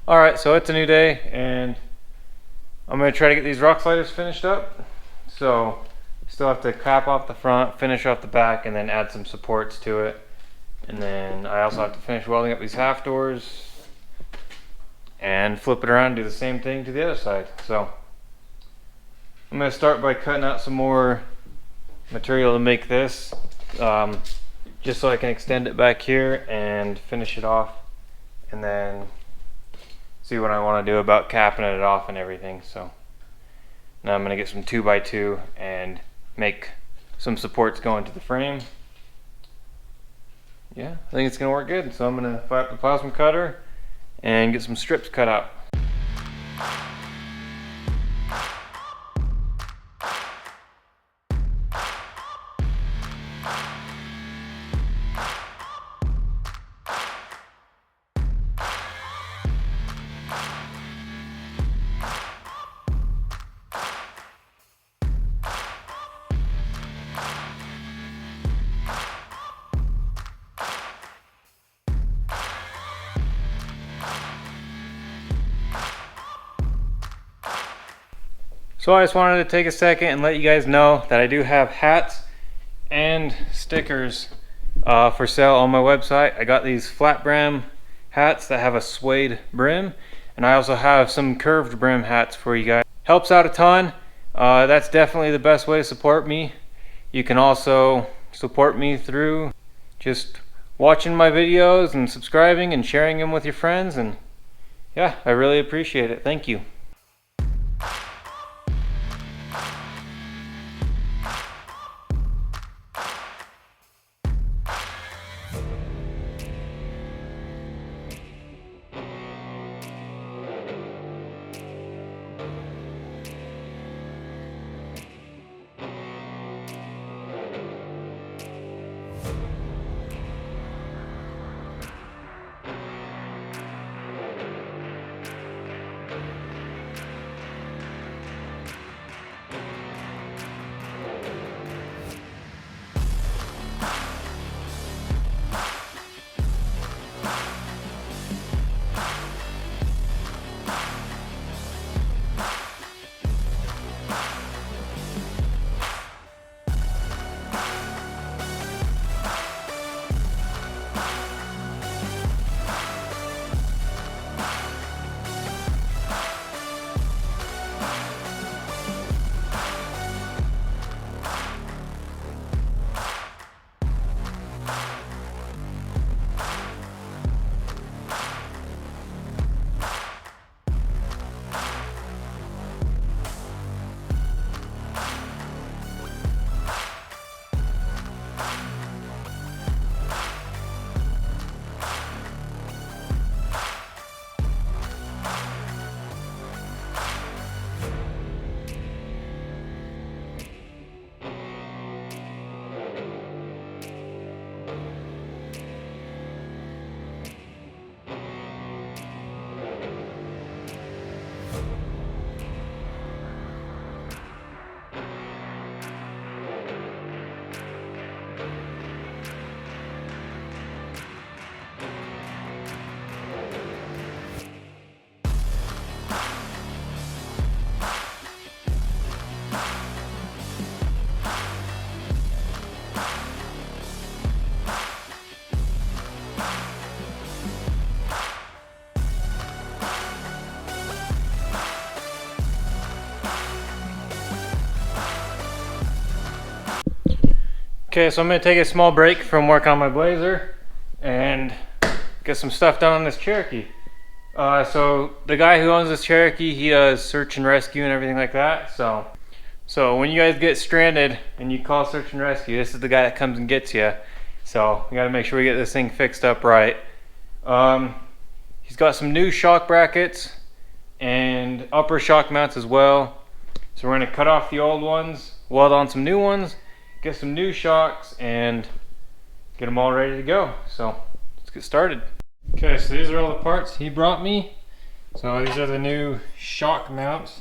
Alright, so it's a new day and I'm going to try to get these rock sliders finished up. So still have to cap off the front, finish off the back, and then add some supports to it. And then I also have to finish welding up these half doors and flip it around and do the same thing to the other side. So I'm going to start by cutting out some more material to make this, just so I can extend it back here and finish it off, and then see what I want to do about capping it off and everything. So now I'm going to get some 2x2 and make some supports go into the frame. Yeah, I think it's going to work good. So I'm going to fire up the plasma cutter and get some strips cut out. So I just wanted to take a second and let you guys know that I do have hats and stickers for sale on my website. I got these flat brim hats that have a suede brim, and I also have some curved brim hats for you guys. Helps out a ton. That's definitely the best way to support me. You can also support me through just watching my videos and subscribing and sharing them with your friends, and yeah, I really appreciate it. Thank you. Okay, so I'm going to take a small break from work on my Blazer and get some stuff done on this Cherokee. So the guy who owns this Cherokee, he does search and rescue and everything like that. So when you guys get stranded and you call search and rescue, this is the guy that comes and gets you. So we got to make sure we get this thing fixed up right. He's got some new shock brackets and upper shock mounts as well. So we're going to cut off the old ones, weld on some new ones, get some new shocks, and get them all ready to go. So let's get started. Okay, so these are all the parts he brought me. So these are the new shock mounts.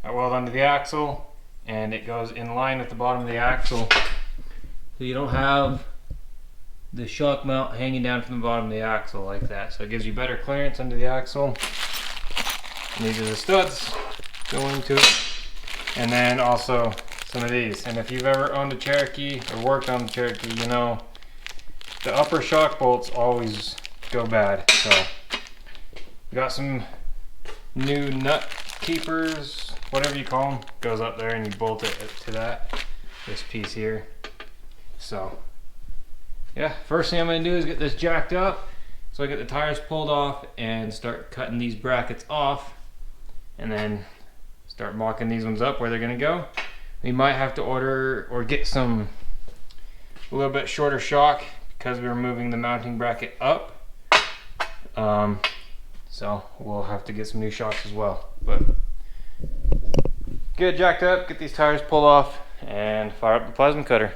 I weld onto the axle, and it goes in line with the bottom of the axle, so you don't have the shock mount hanging down from the bottom of the axle like that. So it gives you better clearance under the axle. And these are the studs going into it. And then also some of these. And if you've ever owned a Cherokee or worked on a Cherokee, you know the upper shock bolts always go bad. So we got some new nut keepers, whatever you call them, goes up there and you bolt it to this piece here. So yeah, first thing I'm going to do is get this jacked up so I get the tires pulled off and start cutting these brackets off, and then start mocking these ones up where they're going to go. We might have to order or get a little bit shorter shock because we're moving the mounting bracket up. So we'll have to get some new shocks as well. But get it jacked up, get these tires pulled off, and fire up the plasma cutter.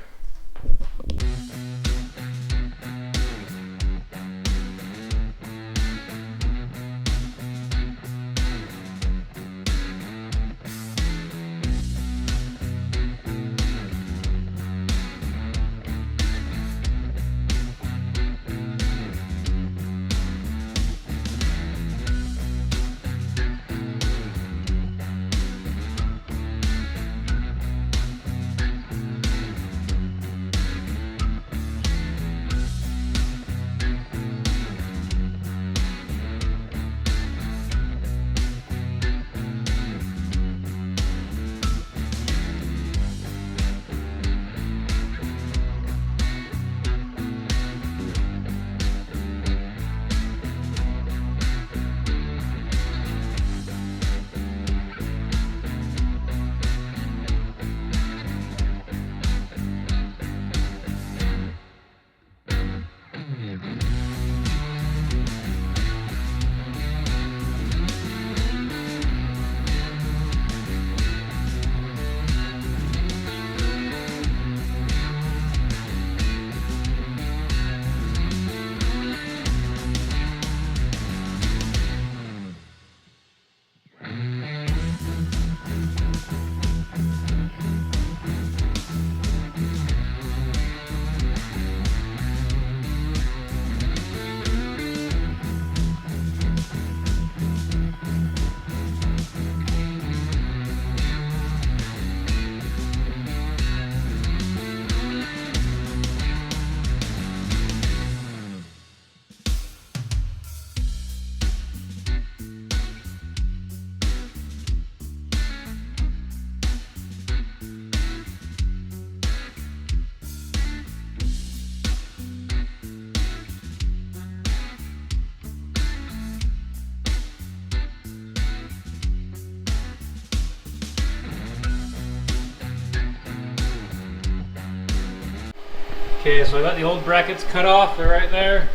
Okay, so I got the old brackets cut off, they're right there.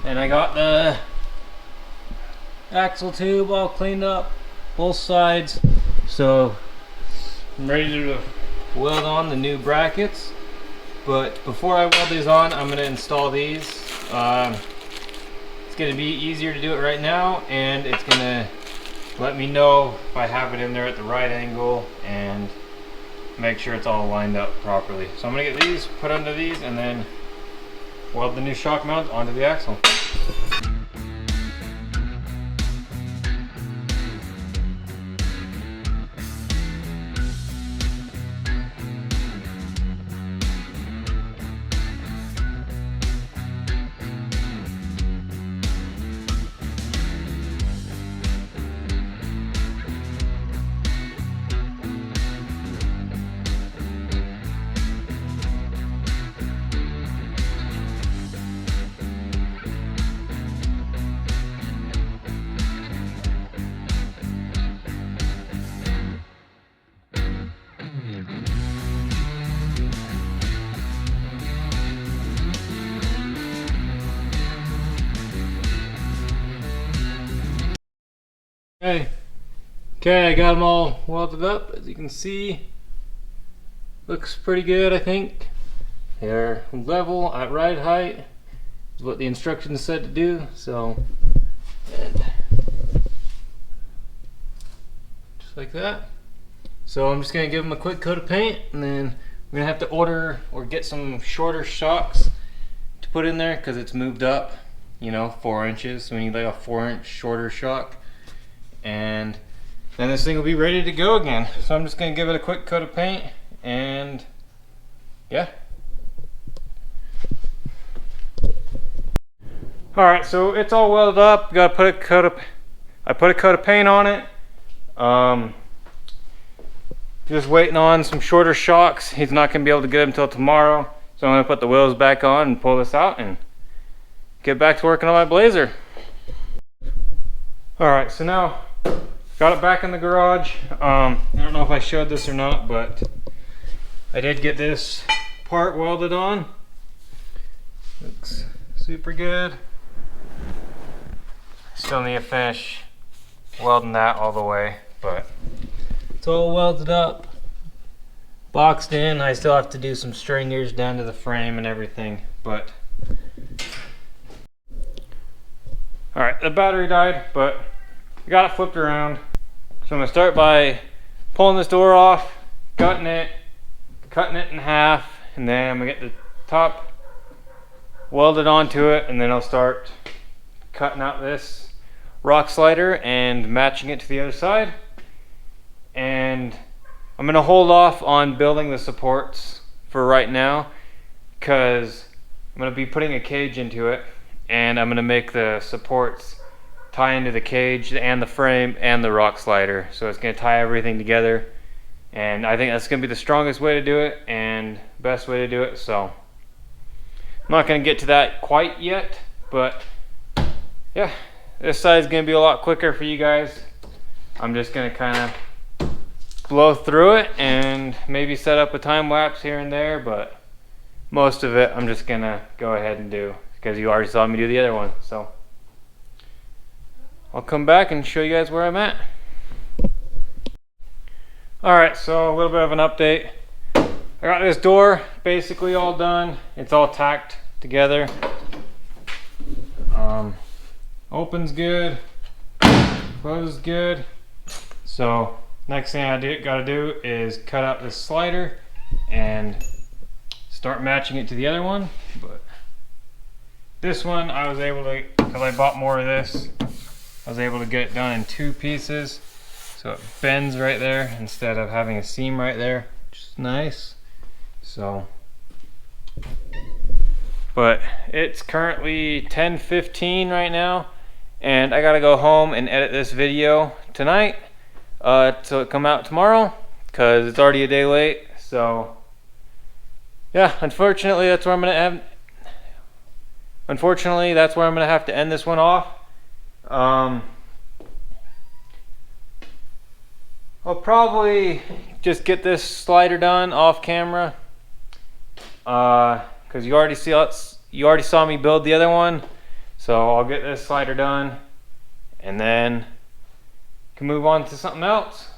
And I got the axle tube all cleaned up, both sides. So I'm ready to weld on the new brackets. But before I weld these on, I'm gonna install these. It's gonna be easier to do it right now, and it's gonna let me know if I have it in there at the right angle and make sure it's all lined up properly. So I'm gonna get these put under these and then weld the new shock mount onto the axle. Okay, I got them all welded up. As you can see, looks pretty good, I think. They're level at ride height, is what the instructions said to do. So, and just like that. So I'm just gonna give them a quick coat of paint, and then we're gonna have to order or get some shorter shocks to put in there because it's moved up, you know, 4 inches. So we need like a 4-inch shorter shock. And then this thing will be ready to go again. So I'm just gonna give it a quick coat of paint and yeah. Alright, so it's all welded up. Gotta put a coat of, I put a coat of paint on it. Just waiting on some shorter shocks. He's not gonna be able to get them until tomorrow. So I'm gonna put the wheels back on and pull this out and get back to working on my Blazer. Alright, so now got it back in the garage. I don't know if I showed this or not, but I did get this part welded on. Looks super good. Still need to finish welding that all the way, but it's all welded up, boxed in. I still have to do some stringers down to the frame and everything, but all right, the battery died, but I got it flipped around. So I'm gonna start by pulling this door off, cutting it in half, and then I'm gonna get the top welded onto it, and then I'll start cutting out this rock slider and matching it to the other side. And I'm gonna hold off on building the supports for right now because I'm gonna be putting a cage into it, and I'm gonna make the supports tie into the cage and the frame and the rock slider. So it's gonna tie everything together, and I think that's gonna be the strongest way to do it and best way to do it. So I'm not gonna get to that quite yet, but yeah, this side is gonna be a lot quicker for you guys. I'm just gonna kind of blow through it and maybe set up a time lapse here and there, but most of it I'm just gonna go ahead and do because you already saw me do the other one. So I'll come back and show you guys where I'm at. Alright, so a little bit of an update. I got this door basically all done. It's all tacked together. Opens good, closes good. So next thing I gotta do is cut out this slider and start matching it to the other one. But this one I was able to, because I bought more of this, I was able to get it done in 2 pieces. So it bends right there instead of having a seam right there, which is nice. So, but it's currently 10:15 right now, and I gotta go home and edit this video tonight to come out tomorrow because it's already a day late. So yeah, unfortunately that's where I'm gonna have to end this one off. I'll probably just get this slider done off camera because you already saw me build the other one. So I'll get this slider done and then can move on to something else.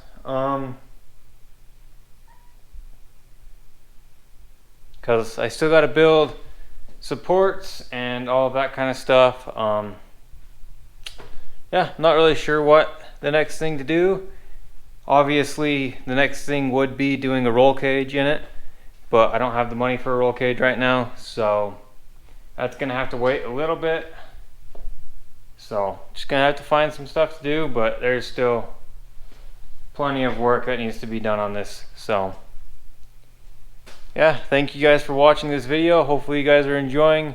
Because I still got to build supports and all of that kind of stuff. Yeah, not really sure what the next thing to do. Obviously the next thing would be doing a roll cage in it, but I don't have the money for a roll cage right now, so that's gonna have to wait a little bit. So just gonna have to find some stuff to do, but there's still plenty of work that needs to be done on this. So yeah, thank you guys for watching this video. Hopefully you guys are enjoying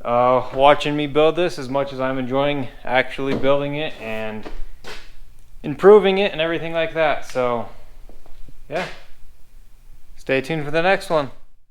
watching me build this as much as I'm enjoying actually building it and improving it and everything like that. So yeah, stay tuned for the next one.